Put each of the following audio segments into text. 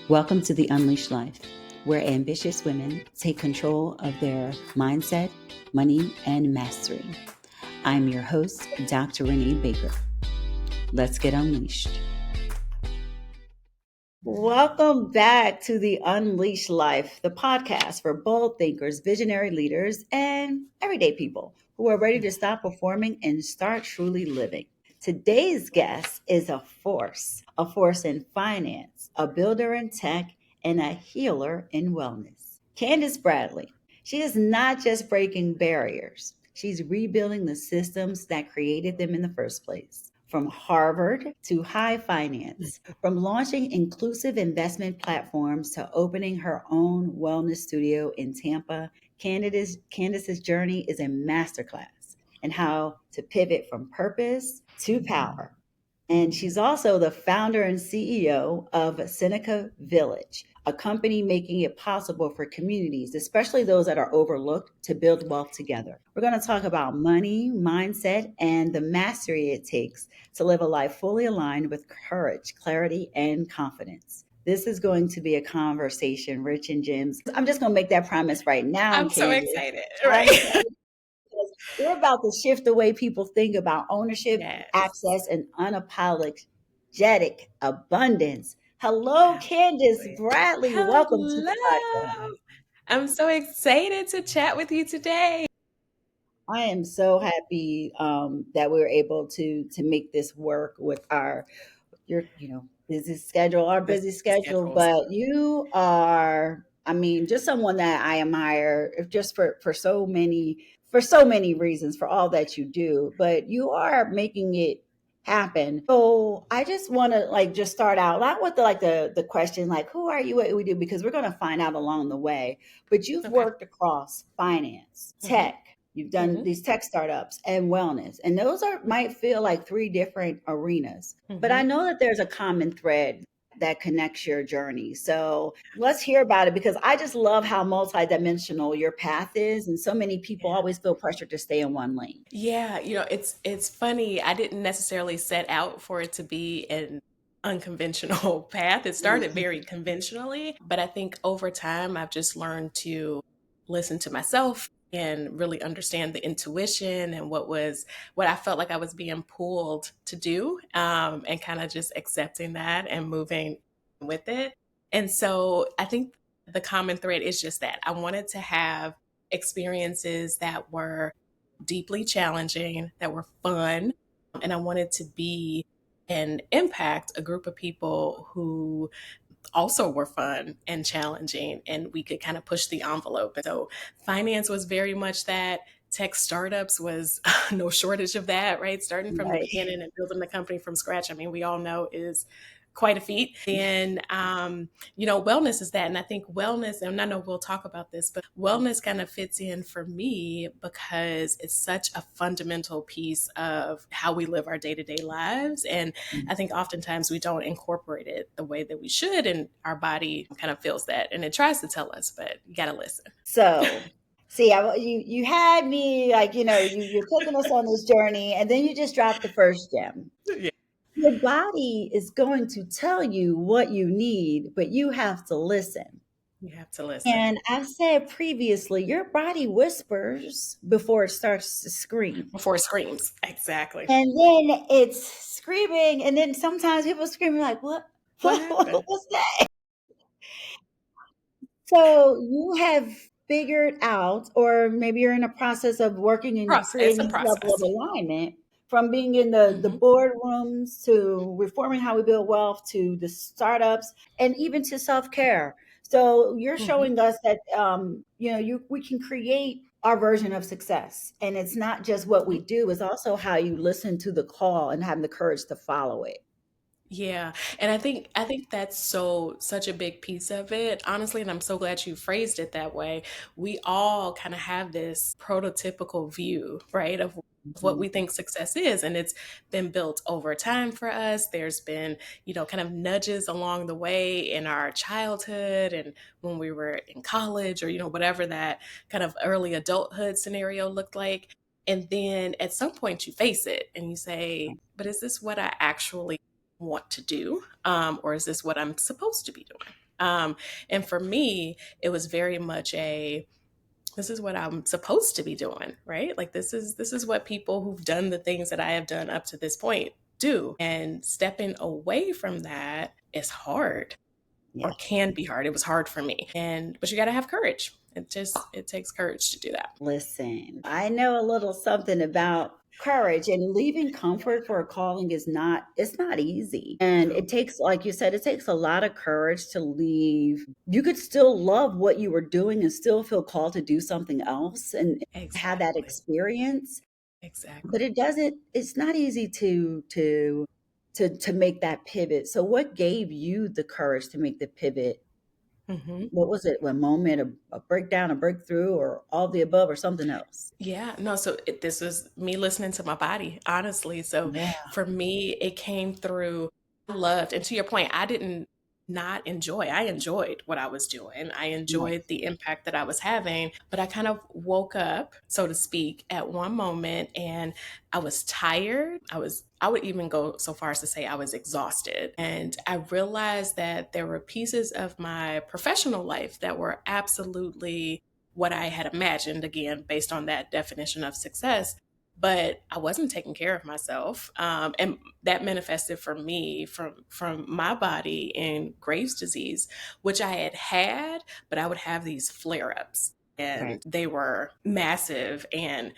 Welcome to the Unleashed Life, where ambitious women take control of their mindset, money, and mastery. I'm your host, Dr. Renée Baker. Let's get unleashed. Welcome back to the Unleashed Life, the podcast for bold thinkers, visionary leaders, and everyday people who are ready to stop performing and start truly living. Today's guest is a force in finance, a builder in tech, and a healer in wellness. Candice Bradley. She is not just breaking barriers, she's rebuilding the systems that created them in the first place. From Harvard to high finance, from launching inclusive investment platforms to opening her own wellness studio in Tampa, Candice's journey is a masterclass in how to pivot from purpose to power. And she's also the founder and CEO of Seneca Village, a company making it possible for communities, especially those that are overlooked, to build wealth together. We're going to talk about money, mindset, and the mastery it takes to live a life fully aligned with courage, clarity, and confidence. This is going to be a conversation rich in gems. I'm just going to make that promise right now, I'm so Candice. excited. I'm Right. excited because we're about to shift the way people think about ownership, Yes. access, and unapologetic abundance. Hello, Candice Bradley. Welcome to the podcast. Hello. I'm so excited to chat with you today. I am so happy that we were able to make this work with your busy schedule, our busy schedule. Schedules. But you are, I mean, just someone that I admire, just for so many reasons, for all that you do. But you are making it happen. So I just want to just start out not with the question who are you, what do we do, because we're going to find out along the way. But you've Okay. worked across finance, tech. You've done Mhm. these tech startups and wellness, and those might feel like three different arenas. But I know that there's a common thread that connects your journey. So let's hear about it, because I just love how multidimensional your path is, and so many people always feel pressured to stay in one lane. Yeah, it's funny. I didn't necessarily set out for it to be an unconventional path. It started very conventionally, but I think over time I've just learned to listen to myself and really understand the intuition and what I felt like I was being pulled to do, and kind of just accepting that and moving with it. And so I think the common thread is just that I wanted to have experiences that were deeply challenging, that were fun. And I wanted to be and impact a group of people who also were fun and challenging, and we could kind of push the envelope. And so finance was very much that. Tech startups was no shortage of that, right? Starting from the beginning and building the company from scratch. I mean, we all know is quite a feat. And, wellness is that. And I think wellness, and I know we'll talk about this, but wellness kind of fits in for me because it's such a fundamental piece of how we live our day-to-day lives. And I think oftentimes we don't incorporate it the way that we should. And our body kind of feels that. And it tries to tell us, but you got to listen. So see, you had me you're taking us on this journey, and then you just dropped the first gem. Yeah. Your body is going to tell you what you need, but you have to listen. You have to listen. And I've said previously, your body whispers before it starts to scream. Before it screams. Exactly. And then it's screaming, and then sometimes people screaming like, what? What happened? What's that? So you have figured out, or maybe you're in a process of working and It's creating a this level of process. alignment, from being in the boardrooms to reforming how we build wealth to the startups and even to self-care. So you're showing us that we can create our version of success, and it's not just what we do; it's also how you listen to the call and have the courage to follow it. Yeah. And I think that's such a big piece of it, honestly, and I'm so glad you phrased it that way. We all kind of have this prototypical view, right, of what we think success is, and it's been built over time for us. There's been, kind of nudges along the way in our childhood and when we were in college, or whatever that kind of early adulthood scenario looked like. And then at some point you face it and you say, but is this what I actually want to do? Or is this what I'm supposed to be doing? And for me, it was very much a, this is what I'm supposed to be doing, right? Like this is what people who've done the things that I have done up to this point do. And stepping away from that is hard, Yeah. or can be hard. It was hard for me. But you got to have courage. It takes courage to do that. Listen, I know a little something about courage, and leaving comfort for a calling is not, it's not easy. And No. it takes, like you said, it takes a lot of courage to leave. You could still love what you were doing and still feel called to do something else and have that Exactly. experience. But Exactly. it doesn't, it's not easy to make that pivot. So what gave you the courage to make the pivot? Hmm. What was it? A moment, a breakdown, a breakthrough, or all the above, or something else? Yeah, no, so this was me listening to my body, honestly. So Yeah, for me, it came through, I loved, and to your point, I didn't not enjoy. I enjoyed what I was doing. I enjoyed nice. the impact that I was having, but I kind of woke up, so to speak, at one moment and I was tired. I would even go so far as to say I was exhausted. And I realized that there were pieces of my professional life that were absolutely what I had imagined, again, based on that definition of success. But I wasn't taking care of myself, and that manifested for me from my body in Graves' disease, which I had, but I would have these flare ups, Right. and they were massive and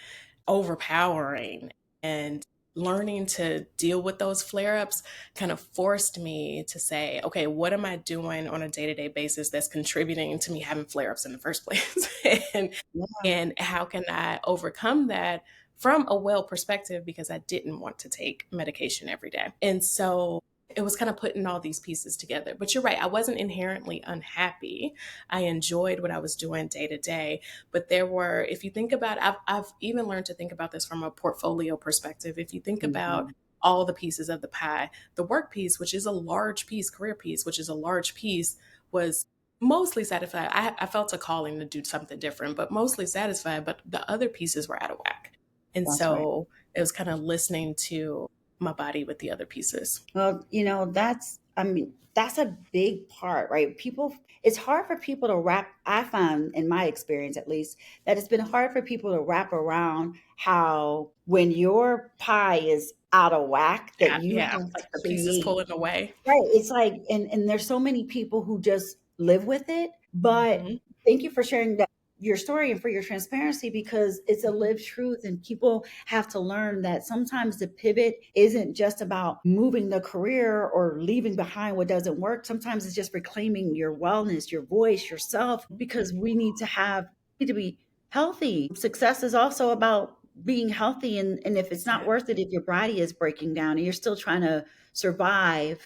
overpowering. And learning to deal with those flare ups kind of forced me to say, okay, what am I doing on a day to day basis that's contributing to me having flare ups in the first place? and, Yeah. and how can I overcome that from a well perspective, because I didn't want to take medication every day. And so it was kind of putting all these pieces together. But you're right, I wasn't inherently unhappy. I enjoyed what I was doing day to day. But there were, if you think about, I've even learned to think about this from a portfolio perspective. If you think about Mhm. all the pieces of the pie, the work piece, which is a large piece, career piece, which is a large piece, was mostly satisfied. I felt a calling to do something different, but mostly satisfied. But the other pieces were out of whack. And That's right. so it was kind of listening to my body with the other pieces. Well, that's, I mean, that's a big part, right? People, it's hard for people to wrap, I find in my experience at least, that it's been hard for people to wrap around how when your pie is out of whack, that you Yeah, have to like the pieces create. pulling away. Right. It's like, and there's so many people who just live with it. But Hmm. thank you for sharing that, your story, and for your transparency, because it's a lived truth. And people have to learn that sometimes the pivot isn't just about moving the career or leaving behind what doesn't work. Sometimes it's just reclaiming your wellness, your voice, yourself, because we need to be healthy. Success is also about being healthy. And if it's not worth it, Exactly. if your body is breaking down and you're still trying to survive,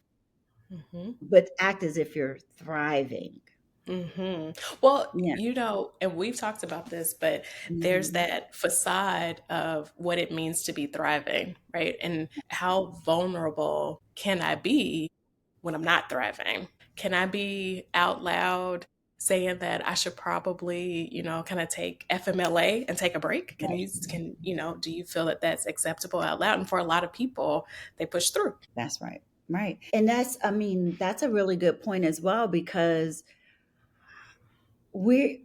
Hmm. but act as if you're thriving. Hmm. Well, Yeah. and we've talked about this, but there's Mhm. that facade of what it means to be thriving, right? And how vulnerable can I be when I'm not thriving? Can I be out loud saying that I should probably, kind of take FMLA and take a break? Right. Do you feel that that's acceptable out loud? And for a lot of people, they push through. That's right. Right. And that's, I mean, that's a really good point as well, because we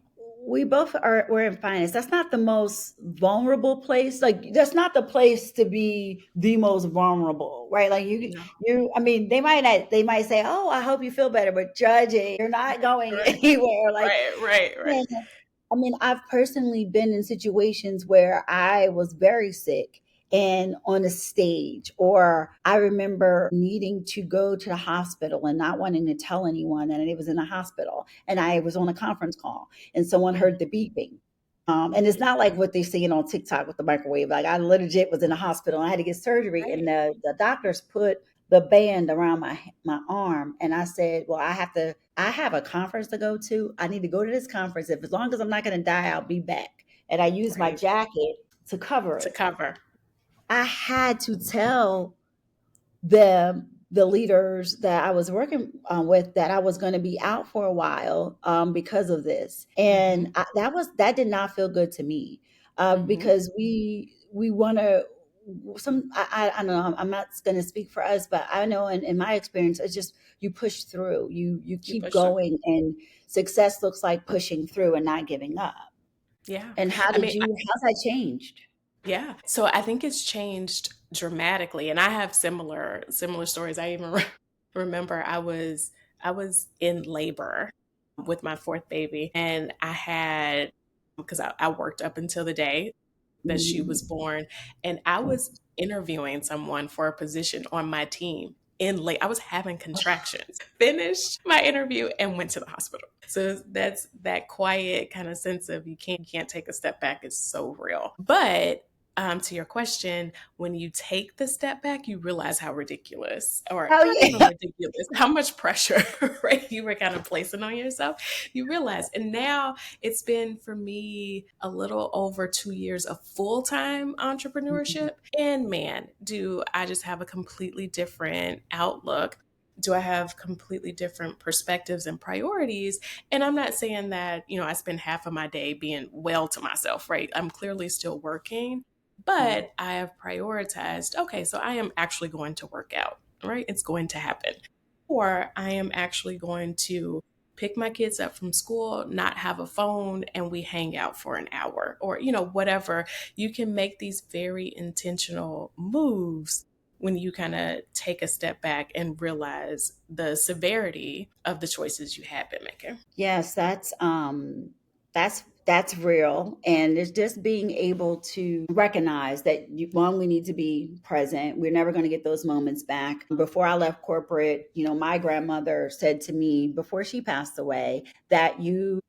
we both are, we're in finance. That's not the most vulnerable place. Like, that's not the place to be the most vulnerable, right? Like, No. I mean, they might say, "Oh, I hope you feel better," but judging, you're not going Right, anywhere. Like, right, right, right. yeah. I mean, I've personally been in situations where I was very sick and on a stage, or I remember needing to go to the hospital and not wanting to tell anyone that it was in a hospital. And I was on a conference call and someone heard the beeping. And it's not like what they're seeing on TikTok with the microwave. Like, I legit was in a hospital. I had to get surgery, and Right. the doctors put the band around my arm, and I said, "Well, I have a conference to go to. I need to go to this conference. If, as long as I'm not going to die, I'll be back." And I used my Right. jacket to cover To it. cover. I had to tell the leaders that I was working with that I was going to be out for a while, because of this, and Hmm. that did not feel good to me, Hmm. because we want to. I don't know, I'm not going to speak for us, but I know in my experience, it's just you push through, you You keep push through. going, and success looks like pushing through and not giving up. Yeah. And I mean, how's that changed? yeah. So I think it's changed dramatically, and I have similar stories. I even remember I was in labor with my fourth baby, and I had because I worked up until the day that she was Mhm. born, and I was interviewing someone for a position on my team. I was having contractions. Finished my interview and went to the hospital. So that's that quiet kind of sense of you can't take a step back is so real. But to your question, when you take the step back, you realize how ridiculous, or Oh not even yeah. ridiculous, how much pressure, right, you were kind of placing on yourself. You realize, and now it's been for me a little over 2 years of full time entrepreneurship. And man, do I just have a completely different outlook. Do I have completely different perspectives and priorities? And I'm not saying that, I spend half of my day being well to myself, right? I'm clearly still working, Mhm. but I have prioritized, okay, so I am actually going to work out, right? It's going to happen. Or I am actually going to pick my kids up from school, not have a phone, and we hang out for an hour or, whatever. You can make these very intentional moves when you kind of take a step back and realize the severity of the choices you have been making. Yes, that's real, and it's just being able to recognize that one, we need to be present. We're never going to get those moments back. Before I left corporate, my grandmother said to me before she passed away that you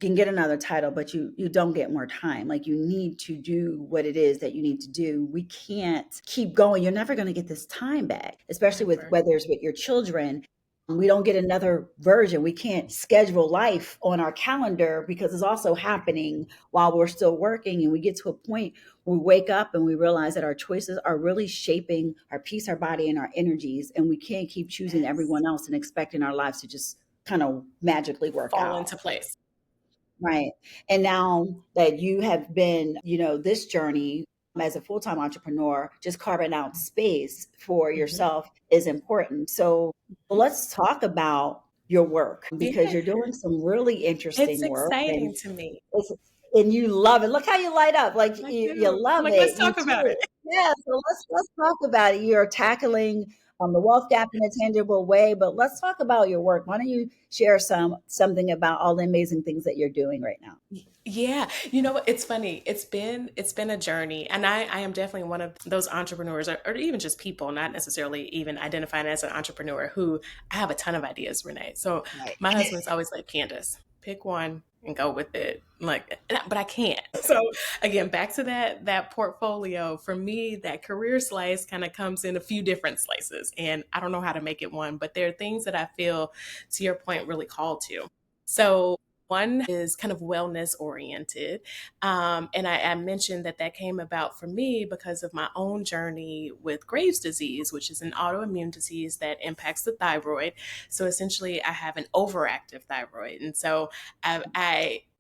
can get another title, but you don't get more time. Like, you need to do what it is that you need to do. We can't keep going. You're never going to get this time back, especially with Never. whether it's with your children. We don't get another version. We can't schedule life on our calendar because it's also happening while we're still working. And we get to a point where we wake up and we realize that our choices are really shaping our peace, our body, and our energies. And we can't keep choosing Yes. everyone else and expecting our lives to just kind of magically work Fall out. into place. Right. And now that you have been, this journey as a full time entrepreneur, just carving out space for Mhm. yourself is important. So let's talk about your work, because Yeah, you're doing some really it's interesting work, exciting to me. and you love it. Look how you light up. Like, I you do. I'm love like, it. let's You talk about do. it. Yeah. So let's talk about it. You're tackling the wealth gap in a tangible way, but let's talk about your work. Why don't you share something about all the amazing things that you're doing right now? Yeah, you know what? It's funny. It's been a journey, and I am definitely one of those entrepreneurs, or even just people, not necessarily even identifying as an entrepreneur, who I have a ton of ideas, Renee. So Right. my husband's always like, Candice, pick one and go with it. Like, but I can't. So again, back to that portfolio. For me, that career slice kind of comes in a few different slices, and I don't know how to make it one, but there are things that I feel, to your point, really called to. So one is kind of wellness oriented. And I mentioned that came about for me because of my own journey with Graves' disease, which is an autoimmune disease that impacts the thyroid. So essentially, I have an overactive thyroid. And so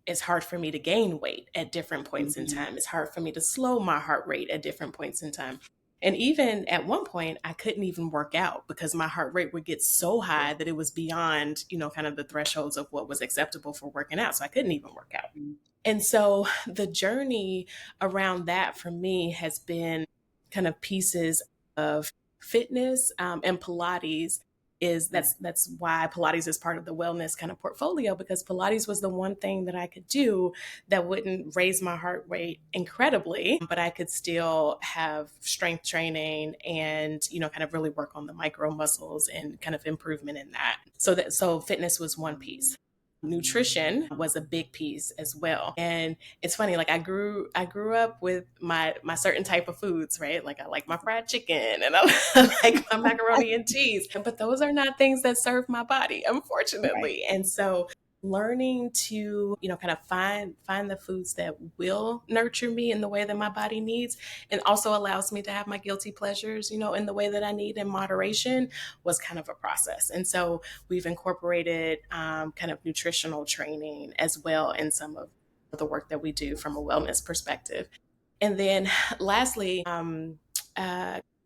it's hard for me to gain weight at different points in Mhm. time. It's hard for me to slow my heart rate at different points in time. And even at one point, I couldn't even work out because my heart rate would get so high that it was beyond, kind of the thresholds of what was acceptable for working out. So I couldn't even work out. And so the journey around that for me has been kind of pieces of fitness, and Pilates is that's why Pilates is part of the wellness kind of portfolio, because Pilates was the one thing that I could do that wouldn't raise my heart rate incredibly, but I could still have strength training and, kind of really work on the micro muscles and kind of improvement in that. So fitness was one piece. Nutrition was a big piece as well. And it's funny, like I grew up with my certain type of foods, right? Like I like my fried chicken and I like my macaroni and cheese, but those are not things that serve my body, Right. unfortunately. And so learning to, kind of find the foods that will nurture me in the way that my body needs, and also allows me to have my guilty pleasures, in the way that I need, in moderation, was kind of a process. And so we've incorporated kind of nutritional training as well in some of the work that we do from a wellness perspective. And then lastly,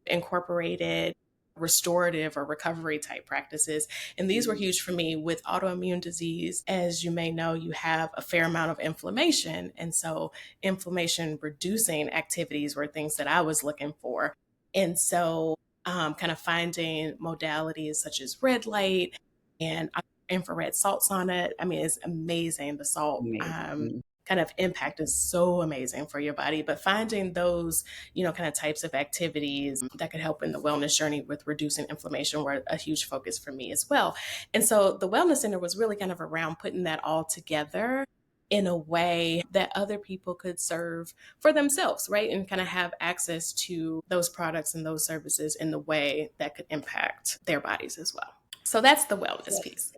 incorporated restorative or recovery type practices. And these were huge for me with autoimmune disease. As you may know, you have a fair amount of inflammation. And so inflammation reducing activities were things that I was looking for. And so kind of finding modalities such as red light and infrared salt sauna. I mean, it's amazing. The salt Amazing. kind of impact is so amazing for your body. But finding those, kind of types of activities that could help in the wellness journey with reducing inflammation were a huge focus for me as well. And so the Wellness Center was really kind of around putting that all together in a way that other people could serve for themselves, right? And kind of have access to those products and those services in the way that could impact their bodies as well. So that's the wellness piece.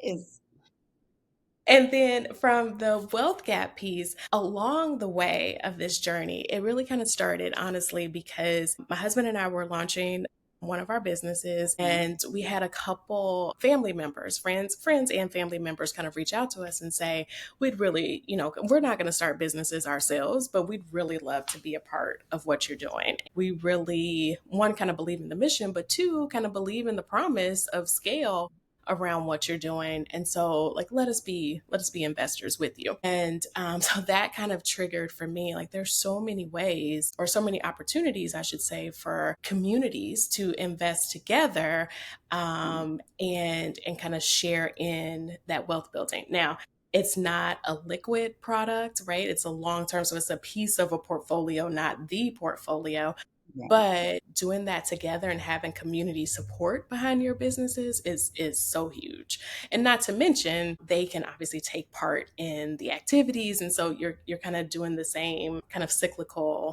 Yes. And then from the wealth gap piece, along the way of this journey, it really kind of started, honestly, because my husband and I were launching one of our businesses, and we had a couple family members, friends and family members kind of reach out to us and say, we'd really, we're not going to start businesses ourselves, but we'd really love to be a part of what you're doing. We really, one, kind of believe in the mission, but two, kind of believe in the promise of scale around what you're doing. And so like, let us be investors with you. And so that kind of triggered for me, like there's so many ways or so many opportunities, I should say, for communities to invest together and kind of share in that wealth building. Now, it's not a liquid product, right? It's a long-term, so it's a piece of a portfolio, not the portfolio. Yeah. But doing that together and having community support behind your businesses is so huge. And not to mention, they can obviously take part in the activities. And so you're kind of doing the same kind of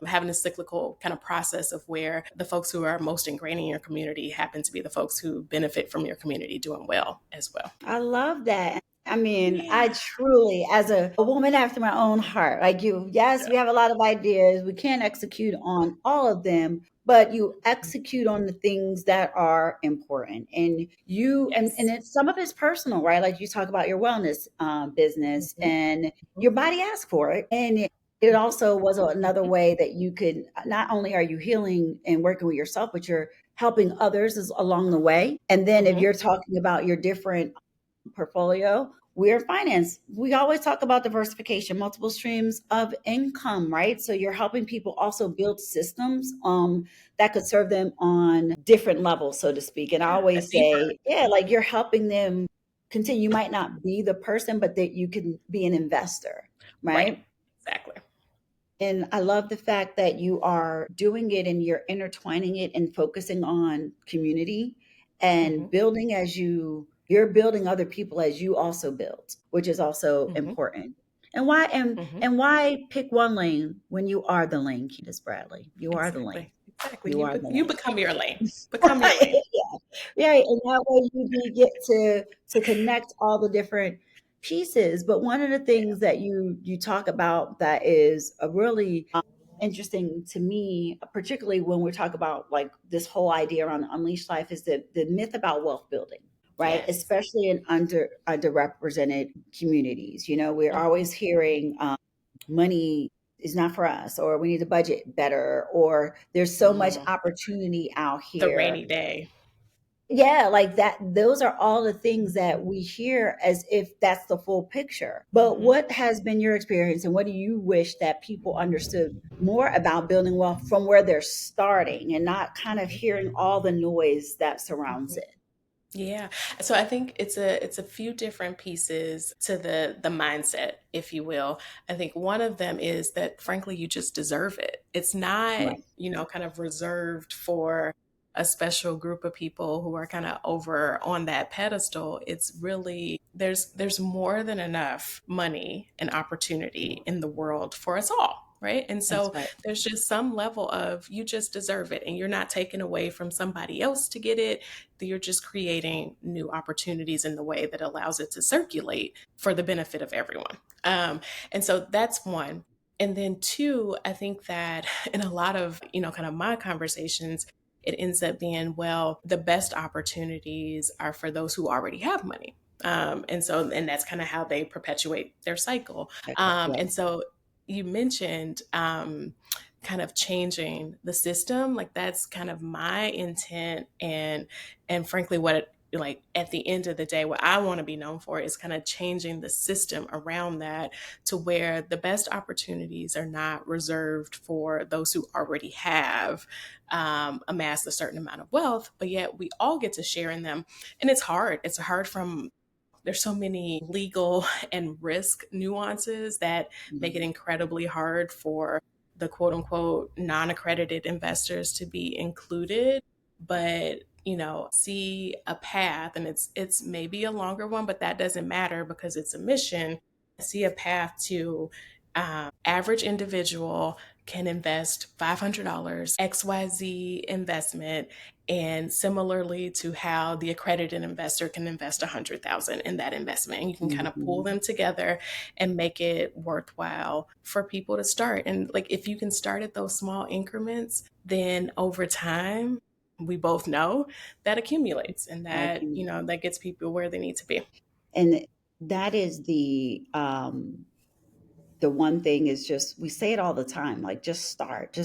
having a cyclical kind of process of where the folks who are most ingrained in your community happen to be the folks who benefit from your community doing well as well. I love that. I mean, I Yeah. truly, as a woman after my own heart, like you, yes, we have a lot of ideas. We can't execute on all of them, but you execute on the things that are important. And Yes. some of it's personal, right? Like you talk about your wellness business, Mhm. and your body asked for it. And it also was another way that you could, not only are you healing and working with yourself, but you're helping others along the way. And then if Mhm. you're talking about your different portfolio, we're in finance. We always talk about diversification, multiple streams of income, right? So you're helping people also build systems that could serve them on different levels, so to speak. And I Yeah. A always deeper. say, yeah, like you're helping them continue. You might not be the person, but that you can be an investor, Right. right? Exactly. And I love the fact that you are doing it and you're intertwining it and focusing on community and Mhm. building you're building other people as you also build, which is also Mhm. important. And why Mhm. and why pick one lane when you are the lane, Candice Bradley? You are the lane. Exactly. Exactly. You are the You lane. become your lane. Become your lane. Yeah, and that way get to connect all the different pieces. But one of the things that you talk about that is a really interesting to me, particularly when we talk about like this whole idea around unleashed life, is the myth about wealth building, right? Yes. Especially in underrepresented communities. We're Mhm. always hearing money is not for us, or we need to budget better, or there's so much Mm. opportunity out The here. rainy day. Yeah, like that. Those are all the things that we hear as if that's the full picture. But Mhm. what has been your experience, and what do you wish that people understood more about building wealth from where they're starting and not kind of Mhm. hearing all the noise that surrounds Mhm. it? Yeah. So I think it's a few different pieces to the mindset, if you will. I think one of them is that frankly you just deserve it. It's not, Right. kind of reserved for a special group of people who are kind of over on that pedestal. It's really there's more than enough money and opportunity in the world for us all. Right. And That's so right. there's just some level of you just deserve it and you're not taking away from somebody else to get it, you're just creating new opportunities in the way that allows it to circulate for the benefit of everyone. And so that's one. And then two, I think that in a lot of, kind of my conversations, it ends up being, well, the best opportunities are for those who already have money. And that's kind of how they perpetuate their cycle. Okay. And Yes. so you mentioned kind of changing the system. Like that's kind of my intent, and frankly what like at the end of the day, what I want to be known for is kind of changing the system around that, to where the best opportunities are not reserved for those who already have amassed a certain amount of wealth, but yet we all get to share in them. And it's hard from, there's so many legal and risk nuances that make it Mhm. incredibly hard for the quote unquote non-accredited investors to be included. But see a path, and it's maybe a longer one, but that doesn't matter because it's a mission. See a path to average individual can invest $500 XYZ investment, and similarly to how the accredited investor can invest 100,000 in that investment, and you can kind of pull Mhm. them together and make it worthwhile for people to start. And like if you can start at those small increments, then over time we both know that accumulates, and That that can, that gets people where they need to be. and that is the one thing is just we say it all the time, like just start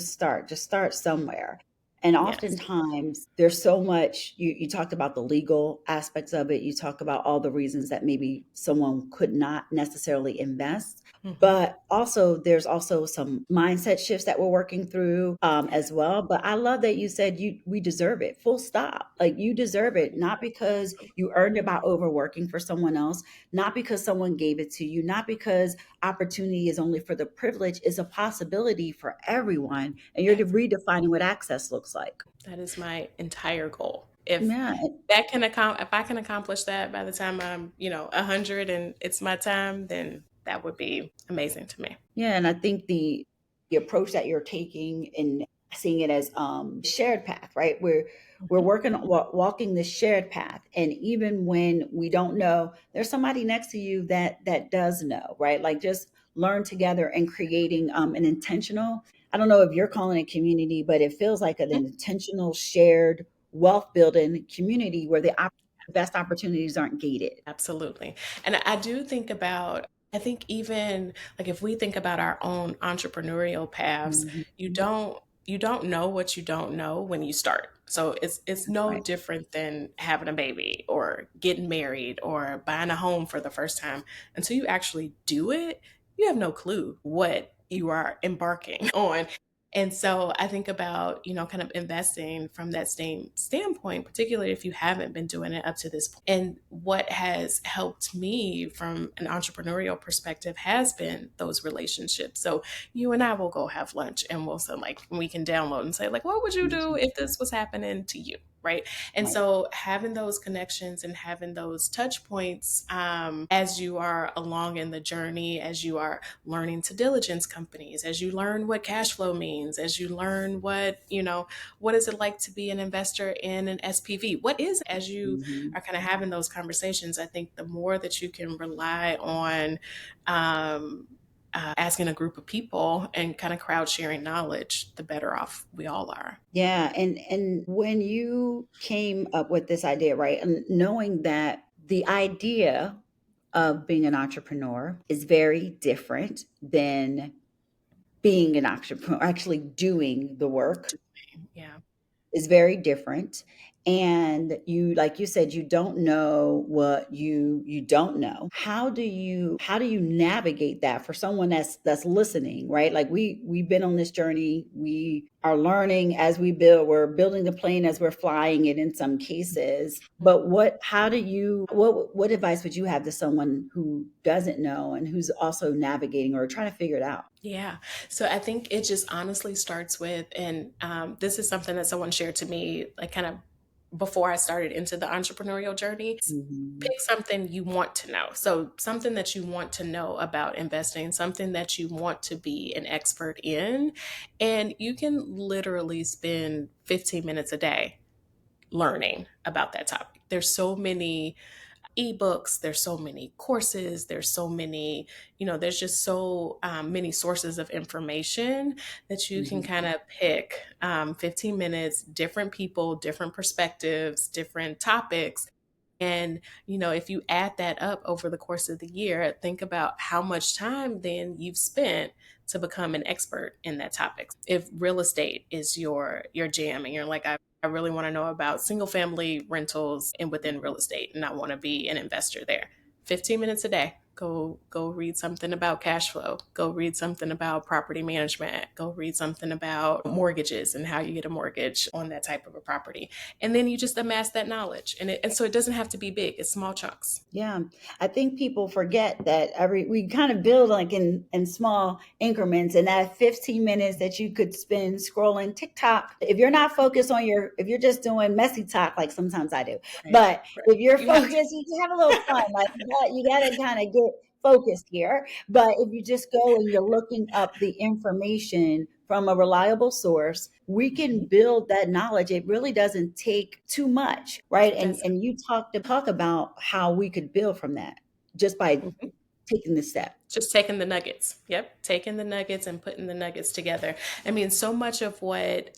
somewhere. And Yes. oftentimes there's so much you talked about the legal aspects of it, you talk about all the reasons that maybe someone could not necessarily invest, Hmm. but also there's also some mindset shifts that we're working through as well. But I love that you said we deserve it, full stop. Like you deserve it, not because you earned it by overworking for someone else, not because someone gave it to you, not because opportunity is only for the privileged, is a possibility for everyone. And you're redefining what access looks like. That is my entire goal. If Yeah. if I can accomplish that by the time I'm 100 and it's my time, then that would be amazing to me. Yeah, and I think the approach that you're taking and seeing it as shared path, right? We're Mhm. working on walking this shared path, and even when we don't know, there's somebody next to you that does know, right? Like just learn together and creating an intentional. I don't know if you're calling it community, but it feels like an intentional shared wealth building community where the best opportunities aren't gated. Absolutely. And I do think about, I think even like if we think about our own entrepreneurial paths, Mhm. you don't know what you don't know when you start. So it's That's no right. different than having a baby or getting married or buying a home for the first time. Until you actually do it, you have no clue what you are embarking on. And so I think about, kind of investing from that same standpoint, particularly if you haven't been doing it up to this point. And what has helped me from an entrepreneurial perspective has been those relationships. So you and I will go have lunch and we'll say, like, we can download and say, like, what would you do Mhm. if this was happening to you? Right. And Right. so having those connections and having those touch points as you are along in the journey, as you are learning to diligence companies, as you learn what cash flow means, as you learn what is it like to be an investor in an SPV? What is, as you Mhm. are kind of having those conversations, I think the more that you can rely on um, asking a group of people and kind of crowd sharing knowledge, the better off we all are. Yeah, and when you came up with this idea, right, and knowing that the idea of being an entrepreneur is very different than being an entrepreneur, actually doing the work Yeah. is very different. And you, like you said, you don't know what you don't know. How do you navigate that for someone that's listening, right? Like we've been on this journey, we are learning as we build, we're building the plane as we're flying it in some cases. But what advice would you have to someone who doesn't know and who's also navigating or trying to figure it out? Yeah. So I think it just honestly starts with, and this is something that someone shared to me, like kind of before I started into the entrepreneurial journey. Mhm. Pick something you want to know. So something that you want to know about investing, something that you want to be an expert in. And you can literally spend 15 minutes a day learning about that topic. There's so many ebooks, there's so many courses, there's so many, there's just so many sources of information that you can Mhm. kind of pick 15 minutes, different people, different perspectives, different topics, And, if you add that up over the course of the year, think about how much time then you've spent to become an expert in that topic. If real estate is your jam and you're like, I really want to know about single family rentals and within real estate, and I want to be an investor there. 15 minutes a day. Go read something about cash flow. Go read something about property management. Go read something about mortgages and how you get a mortgage on that type of a property. And then you just amass that knowledge. And so it doesn't have to be big. It's small chunks. Yeah, I think people forget that we kind of build like in small increments, and that 15 minutes that you could spend scrolling TikTok, if you're not focused on if you're just doing messy talk, like sometimes I do, Right. but Right. if you're You have to. focused, you can have a little fun. Like you got to kind of get focused here. But if you just go and you're looking up the information from a reliable source, we can Mhm. build that knowledge. It really doesn't take too much, right? It And does. and you talk about how we could build from that just by Mhm. taking the step. Just taking the nuggets. Yep. Taking the nuggets and putting the nuggets together. I mean, so much of what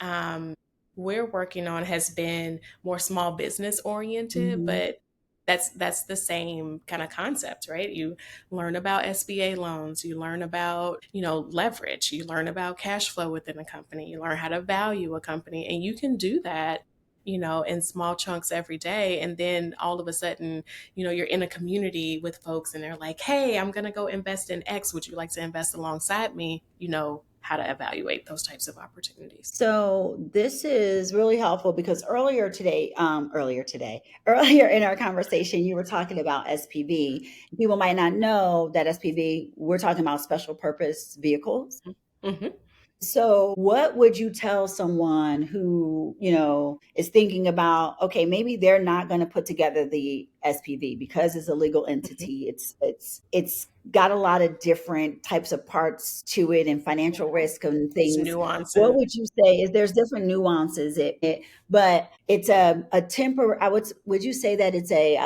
we're working on has been more small business oriented, Hmm. but that's the same kind of concept, right? You learn about SBA loans, you learn about, leverage, you learn about cash flow within a company, you learn how to value a company, and you can do that, in small chunks every day. And then all of a sudden, you're in a community with folks and they're like, hey, I'm going to go invest in X. Would you like to invest alongside me? You know how to evaluate those types of opportunities. So this is really helpful because earlier in our conversation, you were talking about SPV. People might not know that SPV, we're talking about special purpose vehicles. Mm-hmm. So, what would you tell someone who, is thinking about, okay, maybe they're not going to put together the SPV because it's a legal Mm-hmm. entity. It's got a lot of different types of parts to it and financial risk and It's things. What nuances. would you say is there's different nuances but it's a temporary, would you say that it's a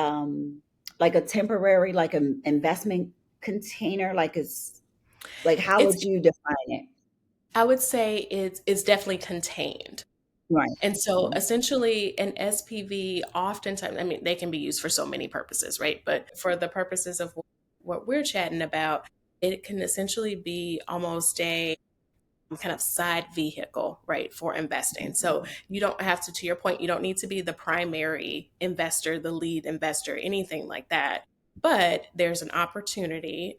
like a temporary like an investment container, like how It's would you define it? I would say it's definitely contained. Right. And so essentially an SPV oftentimes, I mean, they can be used for so many purposes, right? But for the purposes of what we're chatting about, it can essentially be almost a kind of side vehicle, right, for investing. So you don't have to your point, you don't need to be the primary investor, the lead investor, anything like that. But there's an opportunity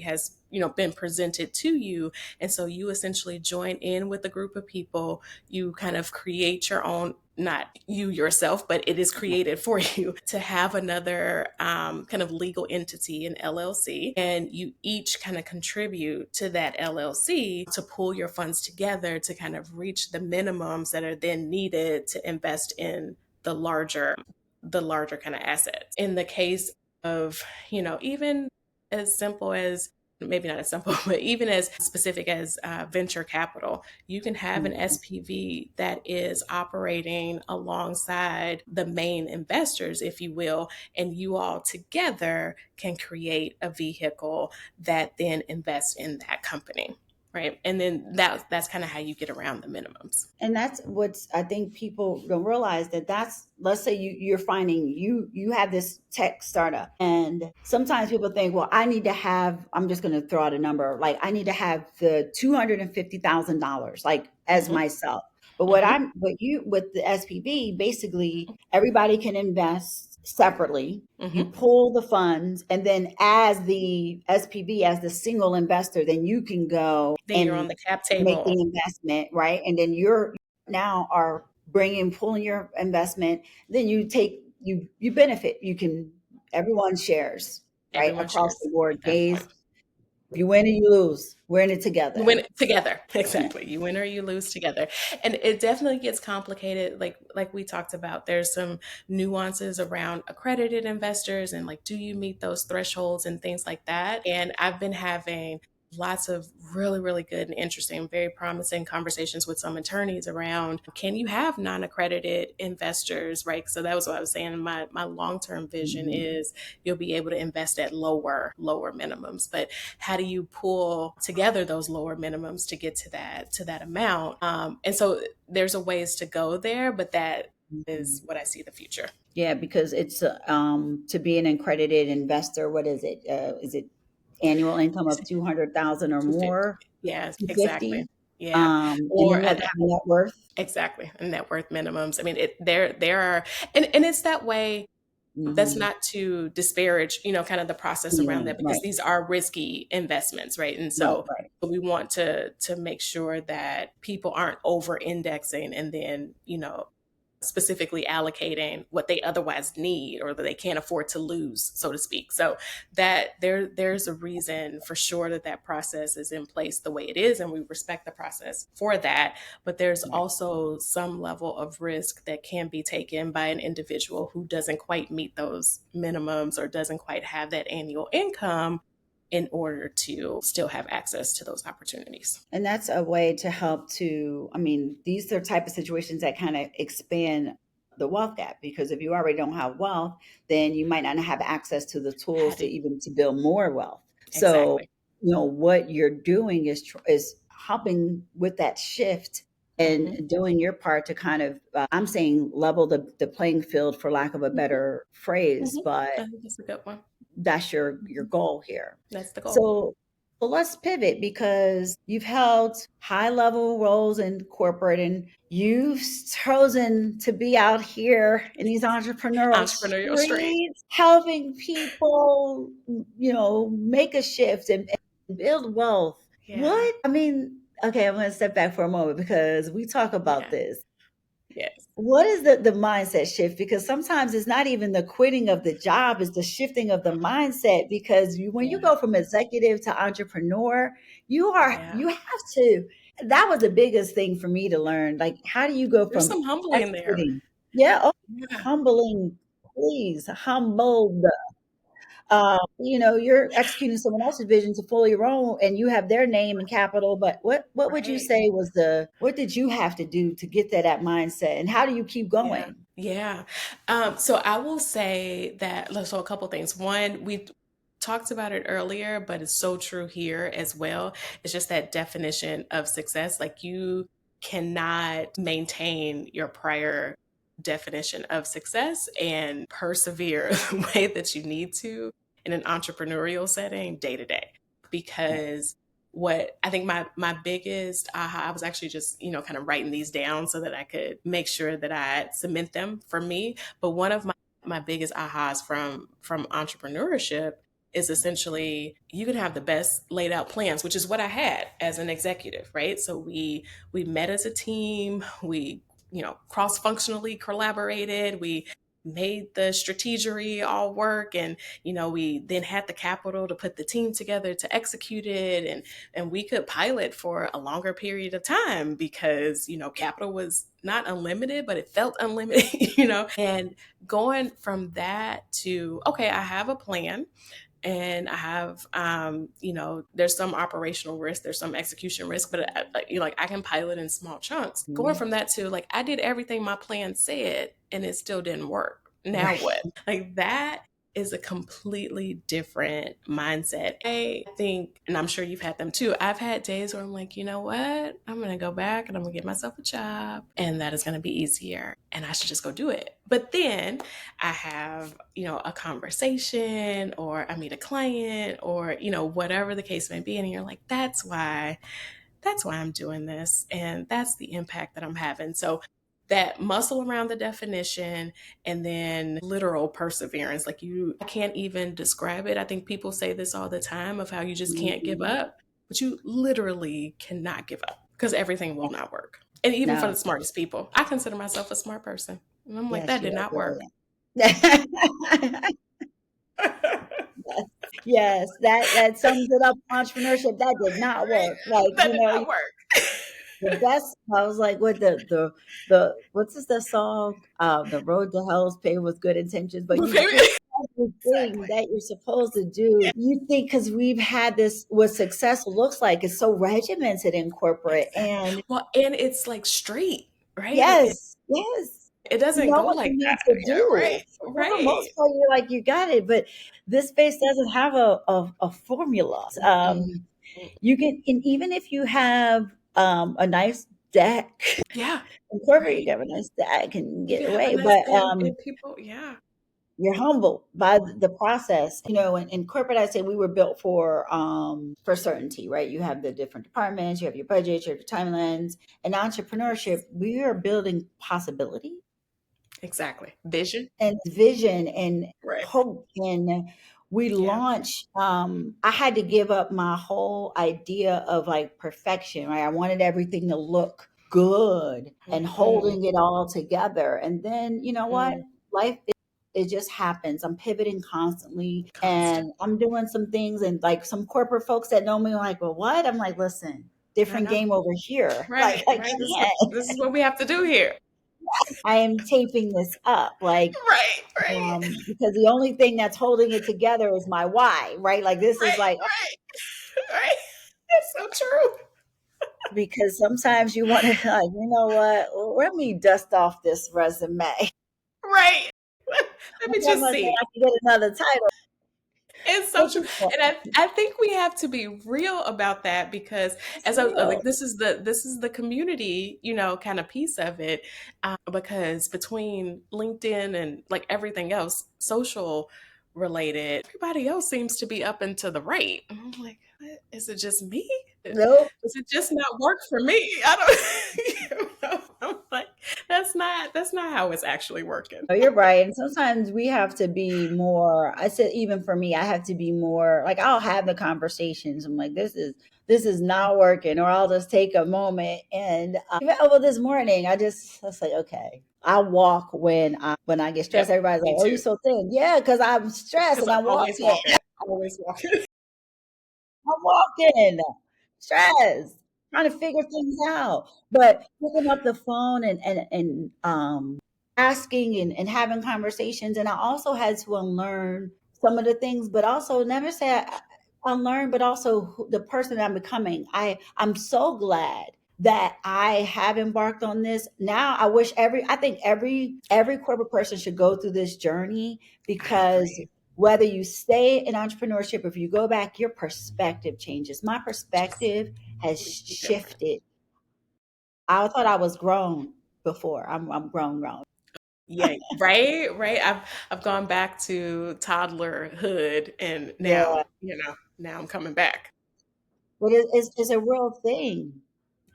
has, been presented to you. And so you essentially join in with a group of people, you kind of create your own, not you yourself, but it is created for you to have another kind of legal entity, an LLC, and you each kind of contribute to that LLC to pull your funds together to kind of reach the minimums that are then needed to invest in the larger kind of assets. In the case of, even as simple as, maybe not as simple, but even as specific as venture capital, you can have an Mhm. SPV that is operating alongside the main investors, if you will, and you all together can create a vehicle that then invests in that company. Right. And then that's kind of how you get around the minimums. And that's what's, I think people don't realize that let's say you're finding you have this tech startup, and sometimes people think, well, I'm just going to throw out a number, like I need to have the $250,000 like as Mm-hmm. myself. But Mm-hmm. with the SPV, basically everybody can invest separately. You Mm-hmm. pull the funds, and then as the SPV, as the single investor, then you can go Then you're on and the cap make table. the investment, right? And then now are pulling your investment. Then you benefit. You can everyone shares, right? Everyone Across the shares board. at that Days, point. you win or you lose. We're in it You together. win it together. Yeah. Exactly. You win or you lose together. And it definitely gets complicated. Like we talked about, there's some nuances around accredited investors and like, do you meet those thresholds and things like that? And I've been having lots of really, really good and interesting, very promising conversations with some attorneys around, can you have non-accredited investors, right? So that was what I was saying. My long-term vision Mhm. is you'll be able to invest at lower minimums. But how do you pull together those lower minimums to get to that amount? And so there's a ways to go there, but is what I see the future. Yeah, because it's to be an accredited investor, what is it? Is it annual income of 200,000 or 250. more? Yeah, exactly. 250. Yeah. And Or then you have and to have net worth. exactly, and net worth minimums. I mean, there are, and it's that way. That's Mm-hmm. not to disparage, kind of the process around Anyone, that, because right, these are risky investments, right? And right, so right. we want to make sure that people aren't over indexing and then, specifically allocating what they otherwise need or that they can't afford to lose, so to speak. So that there's a reason for sure that that process is in place the way it is, and we respect the process for that. But there's Right. also some level of risk that can be taken by an individual who doesn't quite meet those minimums or doesn't quite have that annual income in order to still have access to those opportunities. And that's a way to help to, I mean, these are type of situations that kind of expand the wealth gap, because if you already don't have wealth, then you might not have access to the tools Had to it. even to build more wealth. So, Exactly. what you're doing is helping with that shift Hmm. and doing your part to kind of, I'm saying level the playing field, for lack of a Hmm. better phrase, Hmm. but I think that's a good one. that's your Mhm. goal here. That's the goal. So, let's pivot, because you've held high level roles in corporate, and you've chosen to be out here in these entrepreneurial Entrepreneurial street. streets, helping people, make a shift and build wealth. Yeah. What? I mean, okay, I'm going to step back for a moment, because we talk about Yeah. this. Yes. What is the mindset shift? Because sometimes it's not even the quitting of the job, it's the shifting of the mindset. Because when you Yeah. go from executive to entrepreneur, Yeah. you have to. That was the biggest thing for me to learn. Like, how do you go There's from some humbling there. executing? Yeah, oh, Yeah. humbling, please, humbled. You're executing someone else's vision to fully your own, and you have their name and capital. But what would you Right. say was what did you have to do to get that mindset, and how do you keep Yeah. going? Yeah. So I will say that, so a couple things. One, we talked about it earlier, but it's so true here as well. It's just that definition of success. Like, you cannot maintain your prior definition of success and persevere the way that you need to in an entrepreneurial setting day to day. Because what I think my biggest aha, I was actually just, kind of writing these down so that I could make sure that I cement them for me. But one of my biggest ahas from entrepreneurship is essentially, you can have the best laid out plans, which is what I had as an executive, right? So we met as a team, we, cross functionally collaborated, we made the strategery all work, and we then had the capital to put the team together to execute it, and we could pilot for a longer period of time because capital was not unlimited, but it felt unlimited. And going from that to, okay, I have a plan, and I have, there's some operational risk, there's some execution risk, but like, I can pilot in small chunks. Going Mhm. from that to, like, I did everything my plan said and it still didn't work. Now Right. what? Like, that is a completely different mindset. I think, and I'm sure you've had them too. I've had days where I'm like, you know what? I'm going to go back and I'm going to get myself a job, and that is going to be easier, and I should just go do it. But then I have, a conversation, or I meet a client, or, whatever the case may be. And you're like, that's why I'm doing this. And that's the impact that I'm having. So that muscle around the definition, and then literal perseverance. Like, I can't even describe it. I think people say this all the time of how you just can't give Mhm. up, but you literally cannot give up, because everything will not work. And even for No. the smartest people, I consider myself a smart person. And I'm like, Yes, that you did are not work. brilliant. Yes, that sums it up. Entrepreneurship, that did not Right? work. Like, That did not work. the best. I was like, what the what's this the song? The road to hell is paved with good intentions, but But you maybe get everything exactly. that you're supposed to do. You think, because we've had this, what success looks like is so regimented in corporate, Exactly. and Well, and it's like straight, right? Like, it yes, yes. it You doesn't know go what you like need that. to Yeah, do. right. For the Right. most part, you're like, you got it. But this space doesn't have a formula. Mm-mm. You can, and even if you have a nice that Yeah. in corporate Right. governance that can You get can have a away. nice But day and people, yeah. you're humbled by the process. In corporate, I say we were built for certainty, right? You have the different departments, you have your budgets, you have your timelines. In entrepreneurship, we are building possibility Exactly. Vision. and vision and Right. hope. And we Yeah. launched, I had to give up my whole idea of like perfection, right? I wanted everything to look good and Mhm. holding it all together. And then, you know what? Mm. Life, it just happens. I'm pivoting constantly Constant. and I'm doing some things. And like some corporate folks that know me are like, well, what? I'm like, listen, I different know. game over here. Like, Right, I right. can't. This is what we have to do here. I am taping this up. Like, Right, right, because the only thing that's holding it together is my why, right? Like this is right, like right, right. That's so true. because sometimes you want to like, you know what? Let me dust off this resume. Right. Let me I'm just like, see. I can get another title, It's so which true. is And I think we have to be real about that because it's as I like real. this is the community, kind of piece of it. Because between LinkedIn and like everything else, social related, everybody else seems to be up and to the right. And I'm like, what? Is it just me? Nope. Does it just not work for me? I don't I'm like, that's not how it's actually working. No, you're right. And sometimes we have to be more. I said, even for me, I have to be more like I'll have the conversations. I'm like, this is not working, or I'll just take a moment and even over this morning, I was like, okay, I walk when I get stressed. Yep, Everybody's like, me oh, you too. so thin. Yeah, because I'm stressed Because and I'm I'm always walking. walking. Always walking. I'm walking, stressed, trying to figure things out. But picking up the phone and asking and having conversations. And I also had to unlearn some of the things, but also never say unlearn, but also the person I'm becoming. I'm so glad that I have embarked on this. Now I think every corporate person should go through this journey I because agree. whether you stay in entrepreneurship, if you go back, your perspective changes. My Just perspective has completely different. shifted. I thought I was grown before. I'm grown. Yeah, right, right. I've gone back to toddlerhood and Yeah, now I'm coming back. but it's a real thing.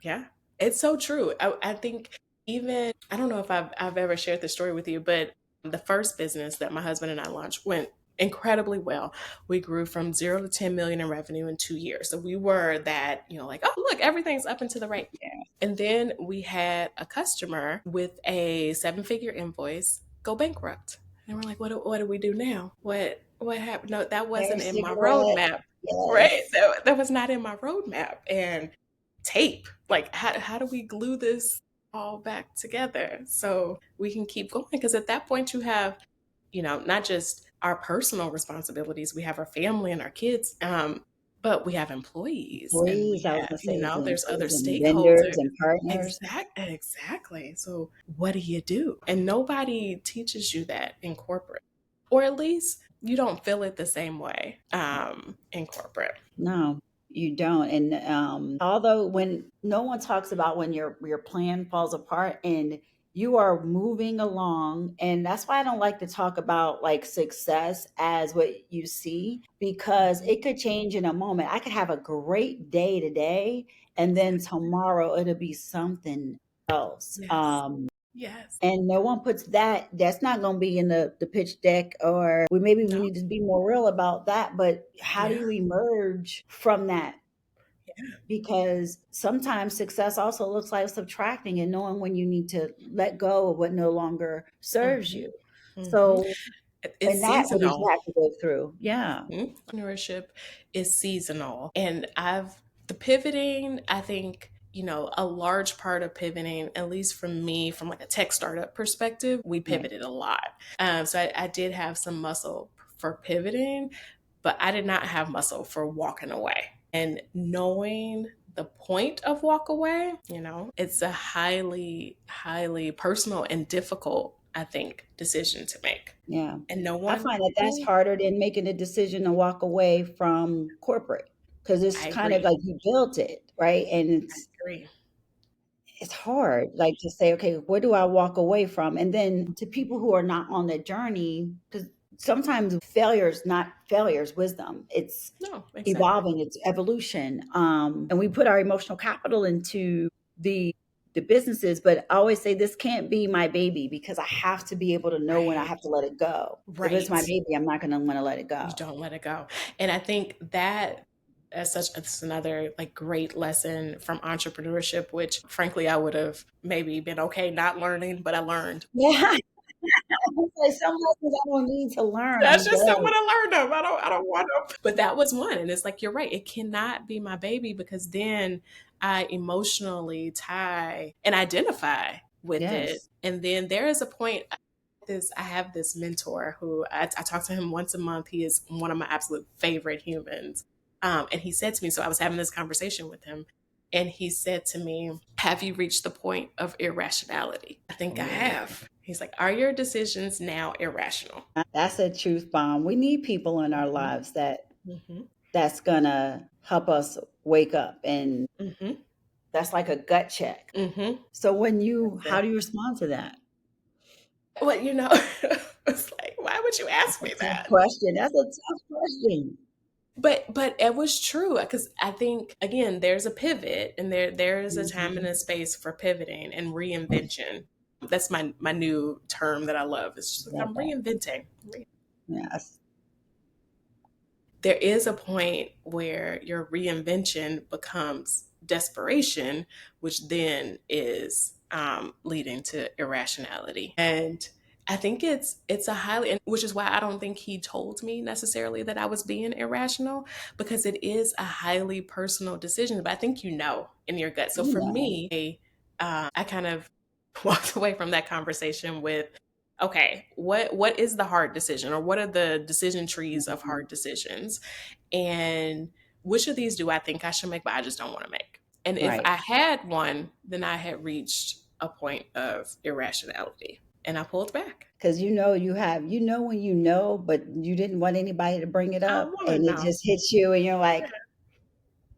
Yeah, it's so true. I think even I don't know if I've ever shared this story with you, but the first business that my husband and I launched went incredibly well. We grew from 0 to 10 million in revenue in 2 years. So we were that, like, oh look, everything's up and to the right. Yeah, And then we had a customer with a 7-figure invoice go bankrupt. And we're like, what do we do now? What happened? No, that hair, wasn't in my cigarette. roadmap. Right? Yes. That was not in my roadmap. And tape. Like, how do we glue this all back together so we can keep going? Because at that point, you have, not just our personal responsibilities, we have our family and our kids, but we have employees and Employees, we I was have, gonna say there's other employees and stakeholders. vendors and partners. Exactly. So what do you do? And nobody teaches you that in corporate, or at least you don't feel it the same way in corporate. No, you don't. And although when no one talks about when your plan falls apart and you are moving along, and that's why I don't like to talk about like success as what you see because Mhm. it could change in a moment. I could have a great day today, and then Exactly. tomorrow it'll be something else. Yes. Yes. And no one puts that's not going to be in the pitch deck, or we No. need to be more real about that. But how do Yeah. you emerge from that? Yeah. Because sometimes success also looks like subtracting and knowing when you need to let go of what no longer serves Mhm. you. Mhm. So It's and that what did you seasonal. have to go through? Yeah. Entrepreneurship is seasonal. And the pivoting, I think, a large part of pivoting, at least for me, from like a tech startup perspective, we Right. pivoted a lot. So I did have some muscle for pivoting, but I did not have muscle for walking away. And knowing the point of walk away, it's a highly, highly personal and difficult, I think, decision to make. Yeah. And no I one find that that's really, harder than making the decision to walk away from corporate because it's I kind of agree. like you built it, right? And I agree. it's hard, like, to say, okay, what do I walk away from? And then to people who are not on the journey, because sometimes failure is not failure, it's wisdom. It's No, exactly. evolving, it's evolution. And we put our emotional capital into the the businesses, but I always say this can't be my baby because I have to be able to know when I Right. have to let it go. If it's my Right. baby, I'm not gonna want to let it You go. don't let it go. And I think that as such, it's another like great lesson from entrepreneurship, which frankly I would have maybe been okay not learning, but I learned. Yeah. It's like some lessons I don't need to learn. That's I'm just don't good. want to learn them. I don't want them. But that was one. And it's like, you're right. It cannot be my baby because then I emotionally tie and identify with it. Yes. And then there is a point this I have this mentor who I talk to him once a month. He is one of my absolute favorite humans. And he said to me, so I was having this conversation with him, and he said to me, have you reached the point of irrationality? I think I Oh. have. He's like, are your decisions now irrational? That's a truth bomb. We need people in our Mhm, lives that mhm, that's gonna help us wake up, and mhm, that's like a gut check. mhm. So That's how it. do you respond to that? Well, it's like, why would you That's ask a me tough that? question. That's a tough question. But it was true because I think again there's a pivot and there's a time and Mhm. a space for pivoting and reinvention. That's my new term that I love. It's just like Love I'm that. reinventing. Yes. There is a point where your reinvention becomes desperation, which then is leading to irrationality. And I think it's a highly, and which is why I don't think he told me necessarily that I was being irrational, because it is a highly personal decision. But I think in your gut. So You for know. me, I kind of walked away from that conversation with, okay, what is the hard decision, or what are the decision trees of Mhm. hard decisions, and which of these do I think I should make, but I just don't want to make. And if Right. I had one, then I had reached a point of irrationality, and I pulled back. Because you know when you know, but you didn't want anybody to bring it I don't up, want to and it know. just hits you, and you're Yeah, like,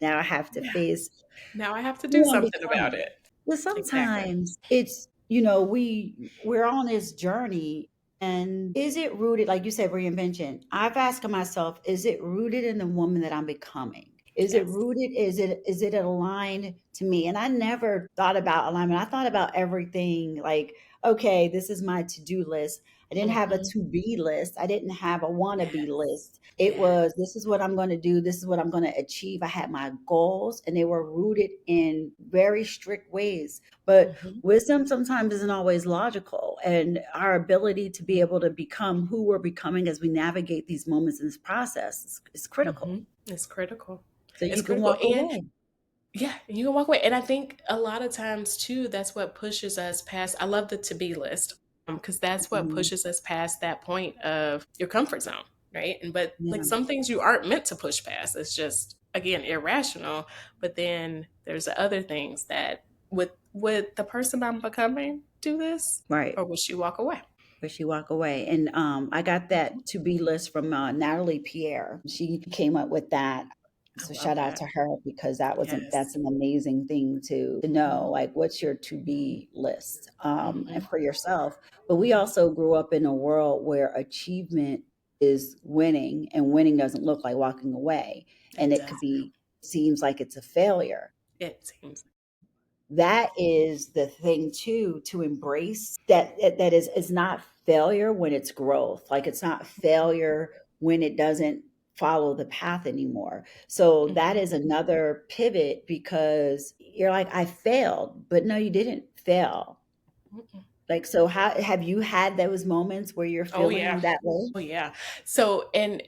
now I have to yeah. face Now I have to do who I'm something about becoming. it. But Exactly. sometimes it's, we're on this journey, and is it rooted, like you said, reinvention? I've asked myself, is it rooted in the woman that I'm becoming? Is it Yes. rooted? Is it aligned to me? And I never thought about alignment. I thought about everything like, okay, this is my to-do list. I didn't have a Hmm. to-be list. I didn't have a wanna-be Yes. list. It Yeah. was, this is what I'm going to do. This is what I'm going to achieve. I had my goals, and they were rooted in very strict ways. But Hmm. wisdom sometimes isn't always logical. And our ability to be able to become who we're becoming as we navigate these moments in this process is critical. Hmm. It's critical. So It's you can critical. walk And away. yeah, and you can walk away. And I think a lot of times too, that's what pushes us past. I love the to be list, because that's what Mhm. pushes us past that point of your comfort zone, right? And but like Yeah, some things you aren't meant to push past. It's just again irrational. But then there's the other things that would the person I'm becoming do this, right. or would she walk away? But she walk away. And I got Mhm. that to be list from Natalie Pierre. She came up with that. I So love shout out that. to her because that's Yes. an amazing thing to know. Hmm. Like, what's your to be list, and Hmm. for yourself. But we Hmm. also grew up in a world where achievement is winning, and winning doesn't look like walking away, and It it could does. be seems like it's a failure. It seems. That is the thing too, to embrace that is not failure when it's growth. Like, it's not failure when it doesn't follow the path anymore. So that Hmm. is another pivot, because you're like, I failed, but no, you didn't fail. Like, so how have you had those moments where you're Oh yeah. feeling that way? Oh yeah. So and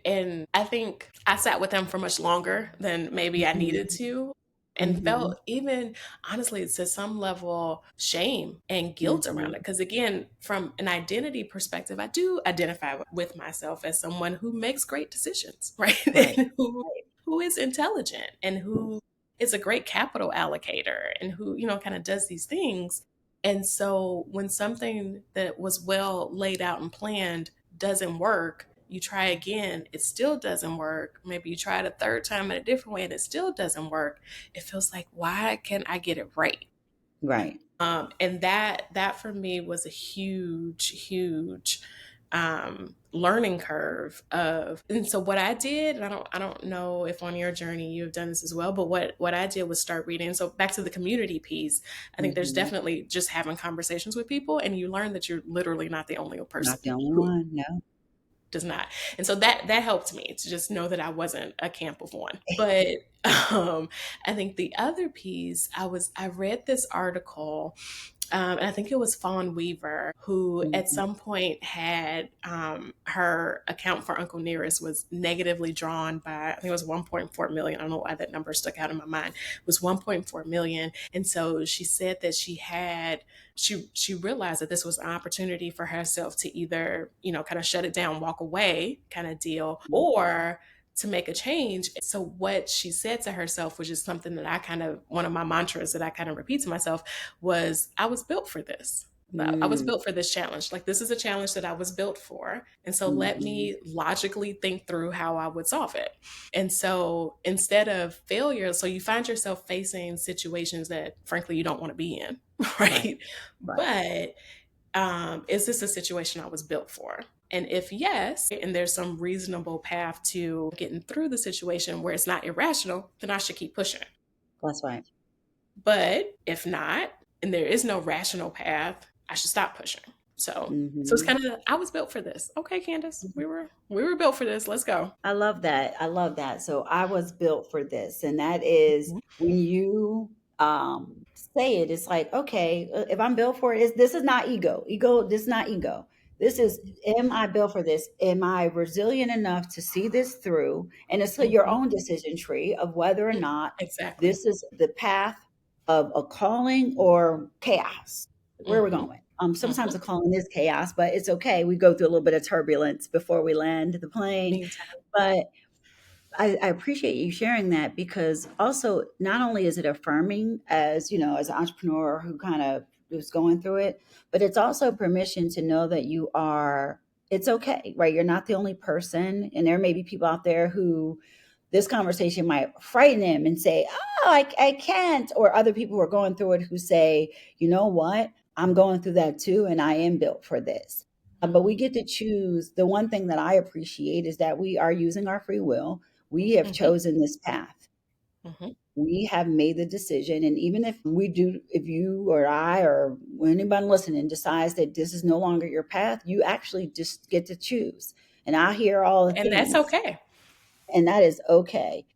I think I sat with them for much longer than maybe I needed Mhm. to, and Mhm. felt even honestly to some level shame and guilt around Mhm. it, because again from an identity perspective I do identify with myself as someone who makes great decisions, right? Right. And who Right. who is intelligent and who is a great capital allocator and who kind of does these things. And so when something that was well laid out and planned doesn't work, you try again, it still doesn't work. Maybe you try it a third time in a different way and it still doesn't work. It feels like, why can't I get it right? Right. And that for me was a huge learning curve of. And so what I did, and I don't know if on your journey you've done this as well, but what I did was start reading. So back to the community piece, I think there's Hmm. definitely just having conversations with people, and you learn that you're literally not the only person Not the only who one. No. does not. And so that helped me to just know that I wasn't a camp of one. But um, I think the other piece, I read this article, and I think it was Fawn Weaver, who at Hmm. some point had her account for Uncle Nearest was negatively drawn by, I think it was 1.4 million. I don't know why that number stuck out in my mind. It was 1.4 million. And so she said that she realized that this was an opportunity for herself to either, kind of shut it down, walk away kind of deal, or to make a change. So what she said to herself, which is something that one of my mantras that I kind of repeat to myself, was, I was built for this. I was Mm. built for this challenge. Like, this is a challenge that I was built for. And so let Hmm. me logically think through how I would solve it. And so instead of failure, so you find yourself facing situations that frankly you don't want to be in, Right. right? Right. But is this a situation I was built for? And if yes, and there's some reasonable path to getting through the situation where it's not irrational, then I should keep pushing. That's right. But if not, and there is no rational path, I should stop pushing. So it's Hmm. kind of, I was built for this. Okay, Candice, we were built for this. Let's go. I love that. I love that. So I was built for this. And that is Mhm. when you say it, it's like, okay, if I'm built for it, this is not ego. Ego, this is not ego. This is, am I built for this? Am I resilient enough to see this through? And it's your Mhm. own decision tree of whether or not Exactly. this is the path of a calling or chaos. Where are we Hmm. going? Sometimes Hmm. the calling is chaos, but it's okay. We go through a little bit of turbulence before we land the plane, Meantime. but I appreciate you sharing that because also not only is it affirming as as an entrepreneur who kind of is going through it, but it's also permission to know that it's okay, right? You're not the only person, and there may be people out there who this conversation might frighten them and say, "Oh, I can't," or other people who are going through it who say, "You know what? I'm going through that too, and I am built for this." But we Hmm. get to choose. The one thing that I appreciate is that we are using our free will. We have Hmm. chosen this path. Hmm. We have made the decision. And even if you or I or anybody listening decides that this is no longer your path, you actually just get to choose. And I hear all the And that's things, okay. and that is okay.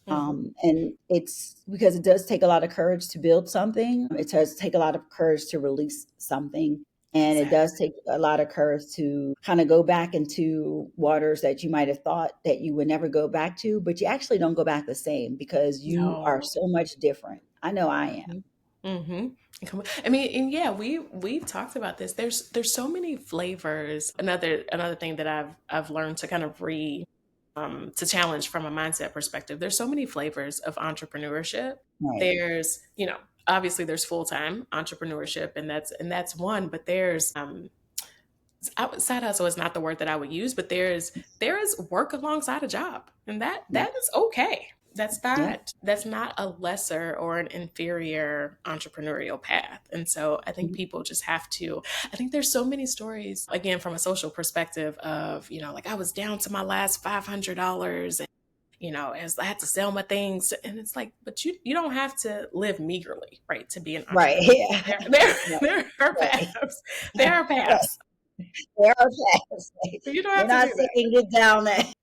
Hmm. And it's because it does take a lot of courage to build something. It does take a lot of courage to release something. And it Exactly. does take a lot of courage to kind of go back into waters that you might have thought that you would never go back to, but you actually don't go back the same because you are No. so much different. I know I am. Mhm. Mhm. I mean, and yeah, we've talked about this. There's so many flavors. Another thing that I've learned to kind of to challenge from a mindset perspective. There's so many flavors of entrepreneurship. Right. There's, obviously there's full-time entrepreneurship, and that's one, but there's side hustle is not the word that I would use, but there is work alongside a job, and that Yes. is okay. That's Yeah. not a lesser or an inferior entrepreneurial path. And so I think Mhm. people just have to. I think there's so many stories again from a social perspective of like I was down to my last $500, and as I had to sell my things, and it's like, but you don't have to live meagerly, right, to be an Right. entrepreneur. Yeah. There there Right. there are Right. paths. There are Right. paths. There are facts. You don't We're have to not do that. saying get down that.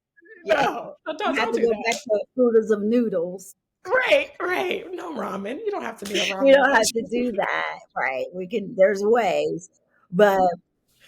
Yeah. No, You have don't to do go that. back to noodles of noodles. Right, right. No ramen. You don't have to be a We ramen don't have to person. do that, right? We can. There's ways, but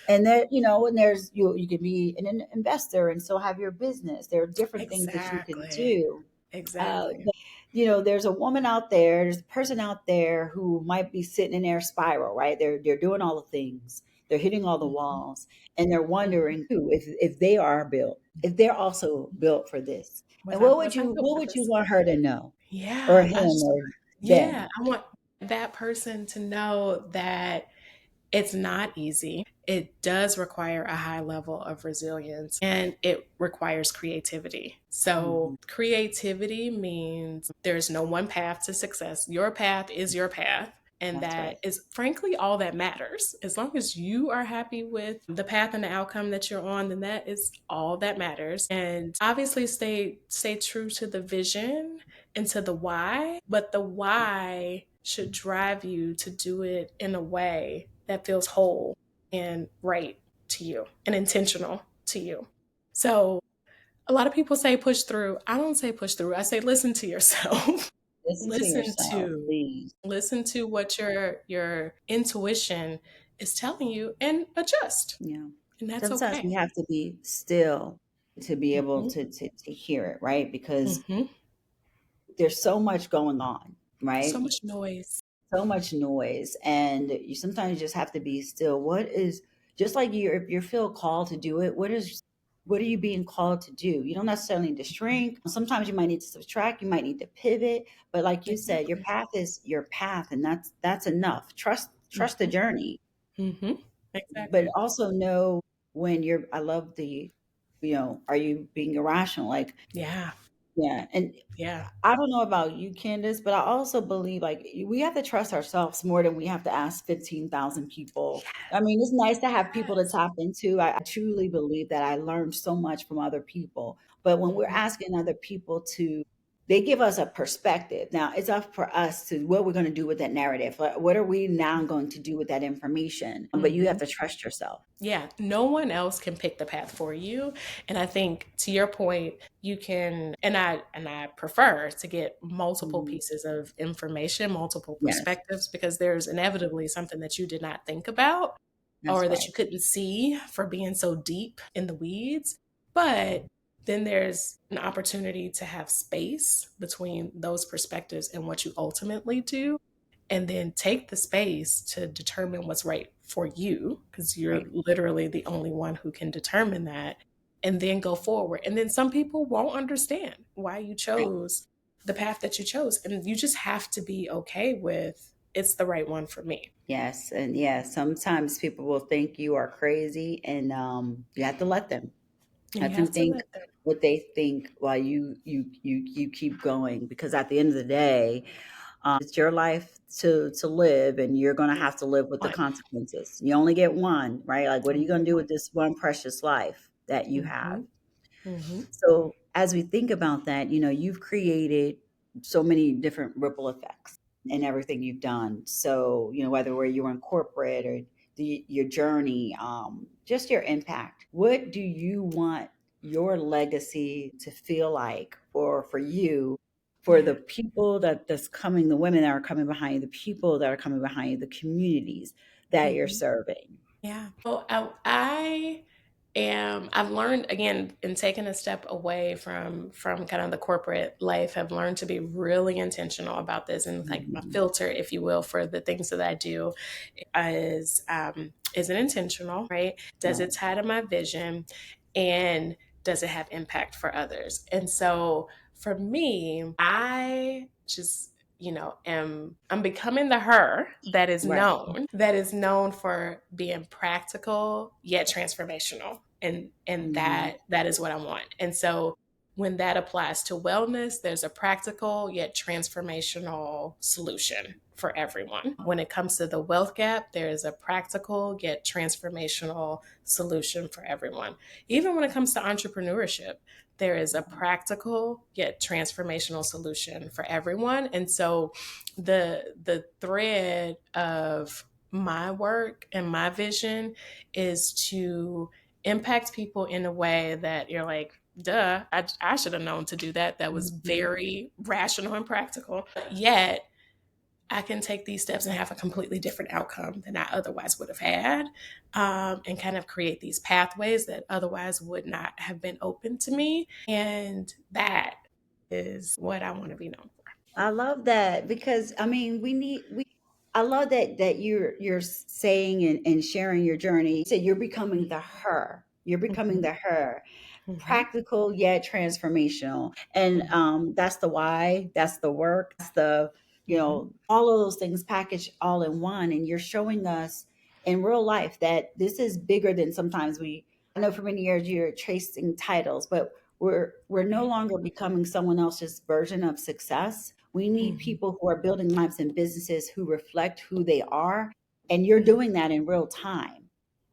and there, and you can be an investor and still have your business. There are different things that you can Exactly. do. Exactly. But, there's a woman out there, there's a person out there who might be sitting in their spiral, right? They're doing all the things, they're hitting all the Mhm, walls, and they're mhm. wondering too if they are built, if they're also built for this. And Was I built what for would you this? want her to know, or Yeah, him, or yeah, them? I want that person to know that it's not easy. It does require a high level of resilience, and it requires creativity. So, Mhm. creativity means there's no one path to success. Your path is your path. And That's that right. is frankly all that matters. As long as you are happy with the path and the outcome that you're on, then that is all that matters. And obviously stay true to the vision and to the why, but the why should drive you to do it in a way that feels whole and right to you and intentional to you. So a lot of people say push through. I don't say push through. I say listen to yourself. Listen to listen yourself, to please. listen to what your intuition is telling you and adjust. Yeah. And that's Sometimes okay. we have to be still to be able Mhm. to hear it, right? Because Mhm. there's so much going on, So right? much noise. So much noise, and you sometimes just have to be still. What is just like you if you feel called to do it, what are you being called to do? You don't necessarily need to shrink. Sometimes you might need to subtract, you might need to pivot, but like you said, your Exactly. path is your path, and that's enough. Trust the Mhm. journey, Mhm. but Exactly. also know when you're I love the are you being irrational? Like, Yeah. yeah, and Yeah. I don't know about you, Candace, but I also believe like we have to trust ourselves more than we have to ask 15,000 people. I mean, it's nice to have people to Yes. tap into. I truly believe that I learned so much from other people. But when we're Mhm. asking other people they give us a perspective. Now it's up for us to what we're going to do with that narrative. Like, what are we now going to do with that information? But you have Mhm. to trust yourself. Yeah, no one else can pick the path for you. And I think to your point, you can and I prefer to get multiple Mhm. pieces of information, multiple Yes, perspectives because there's inevitably something that you did not think about that's or that right. you couldn't see for being so deep in the weeds. But then there's an opportunity to have space between those perspectives and what you ultimately do and then take the space to determine what's right for you because you're Right, literally the only one who can determine that and then go forward and then some people won't understand why you right. chose the path that you chose and you just have to be okay with it's the right one for me. Yes, and yeah, sometimes people will think you are crazy, and you have to let them. And you Let have them to think let them. what they think while you keep going. Because at the end of the day, it's your life to live, and you're going to have to live with the One. consequences. You only get one, right? Like, what are you Only going to do one. with this one precious life that you have? Mm-hmm. Mm-hmm. So as we think about that, you've created so many different ripple effects in everything you've done. So, whether where you were in corporate or your journey, just your impact. What do you want your legacy to feel like for you, for Yeah. the people that's coming, the women that are coming behind you, the people that are coming behind you, the communities that you're Mm-hmm. serving? Yeah. Well, I've learned again in taking a step away from kind of the corporate life, I've learned to be really intentional about this and like my Mhm. filter, if you will, for the things that I do is it intentional, right? Does it Right. tie to my vision? And does it have impact for others? And so for me, I just I'm becoming the her Right. that is known for being practical yet transformational and Mhm. that is what I want. And so when that applies to wellness, there's a practical yet transformational solution for everyone. When it comes to the wealth gap, there is a practical yet transformational solution for everyone. Even when it comes to entrepreneurship, there is a practical yet transformational solution for everyone. And so the thread of my work and my vision is to impact people in a way that you're like, duh, I should have known to do that. That was Mhm. very rational and practical. But yet, I can take these steps and have a completely different outcome than I otherwise would have had, and kind of create these pathways that otherwise would not have been open to me. And that is what I want to be known for. I love that because I mean we I love that you're saying and sharing your journey. So you're becoming the her. You're becoming Mm-hmm, the her. mm-hmm, Practical yet transformational. And mm-hmm, that's the why, that's the work, that's the, mm-hmm. all of those things packaged all in one. And you're showing us in real life that this is bigger than sometimes I know for many years you're chasing titles, but We're no longer becoming someone else's version of success. We need Mhm. people who are building lives and businesses who reflect who they are, and you're Mhm. doing that in real time.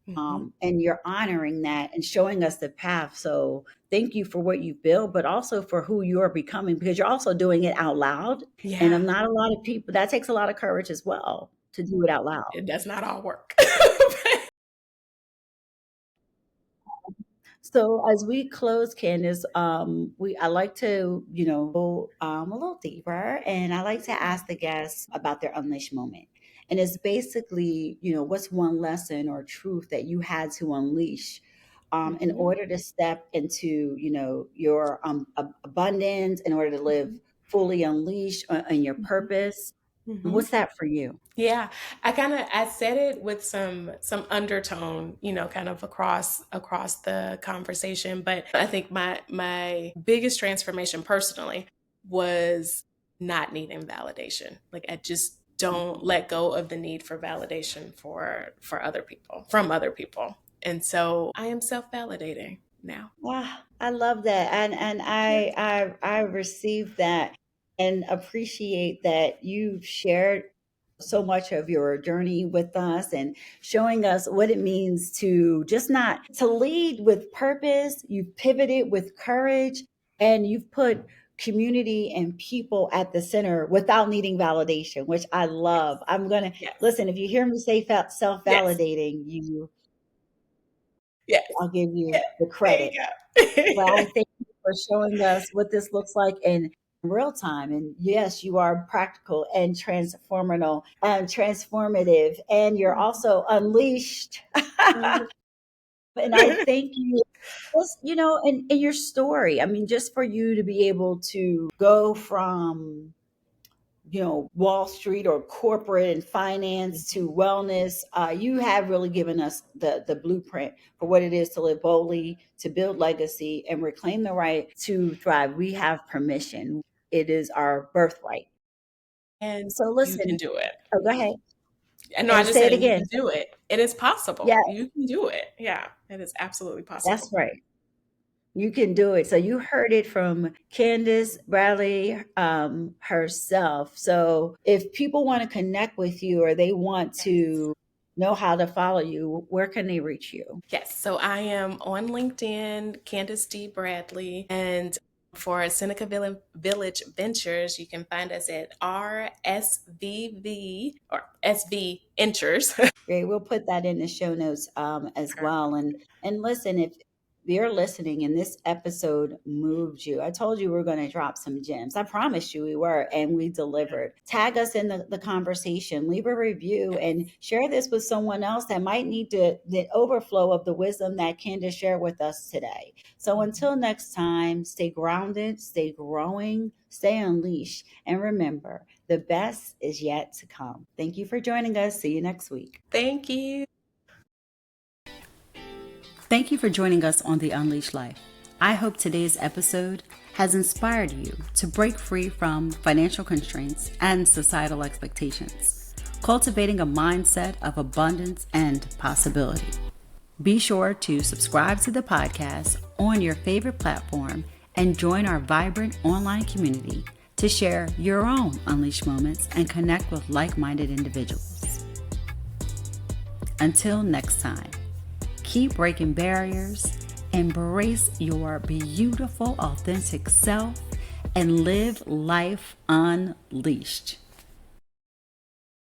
Mhm. And you're honoring that and showing us the path. So thank you for what you build, but also for who you're becoming, because you're also doing it out loud. And Yeah, I'm not a lot of people, that takes a lot of courage as well to do it out loud. it does not all work. So as we close, Candice, we I like to, go a little deeper, and I like to ask the guests about their unleash moment. And it's basically, what's one lesson or truth that you had to unleash in Mhm. order to step into, your abundance, in order to live Mhm. fully unleashed on your Mhm. purpose. Mhm. What's that for you? Yeah, I said it with some undertone, kind of across the conversation, but I think my biggest transformation personally was not needing validation. Like I just don't let go of the need for validation for other people, from other people. And so I am self-validating now. Wow, I love that, and Yeah. I received that and appreciate that you've shared so much of your journey with us and showing us what it means to just not to lead with purpose. You've pivoted with courage, and you've put community and people at the center without needing validation, which I love. Yes. I'm gonna Yes. listen. If you hear me say Yes. self-validating, you, Yes. I'll give you Yeah. the There you credit. But I go. thank you for showing us what this looks like in real time. And yes, you are practical and transformative, and you're also unleashed. And I thank you. Just, in your story, I mean, just for you to be able to go from Wall Street or corporate and finance to wellness, you have really given us the blueprint for what it is to live boldly, to build legacy, and reclaim the right to thrive. We have permission. It is our birthright. And So you can listen. do it. Oh, go ahead And no, I and just say said, it and you again. can do it. It is Yeah, possible. You can do it. Yeah, it is absolutely that's possible. right. You can do it. So you heard it from Candice Bradley herself. So if people want to connect with you or they want Yes. to know how to follow you, where can they reach you? Yes. So I am on LinkedIn, Candice D. Bradley. And for Seneca Village Ventures, you can find us at RSVV or SV Ventures. Great. We'll put that in the show notes as well. And listen, if you're listening and this episode moved you, I told you we are going to drop some gems. I promised you we were, and we delivered. Tag us in the conversation, leave a review, and share this with someone else that might need the overflow of the wisdom that Candace shared with us today. So until next time, stay grounded, stay growing, stay unleashed, and remember, the best is yet to come. Thank you for joining us. See you next week. Thank you. Thank you for joining us on The Unleashed Life. I hope today's episode has inspired you to break free from financial constraints and societal expectations, cultivating a mindset of abundance and possibility. Be sure to subscribe to the podcast on your favorite platform and join our vibrant online community to share your own unleashed moments and connect with like-minded individuals. Until next time, keep breaking barriers, embrace your beautiful, authentic self, and live life unleashed.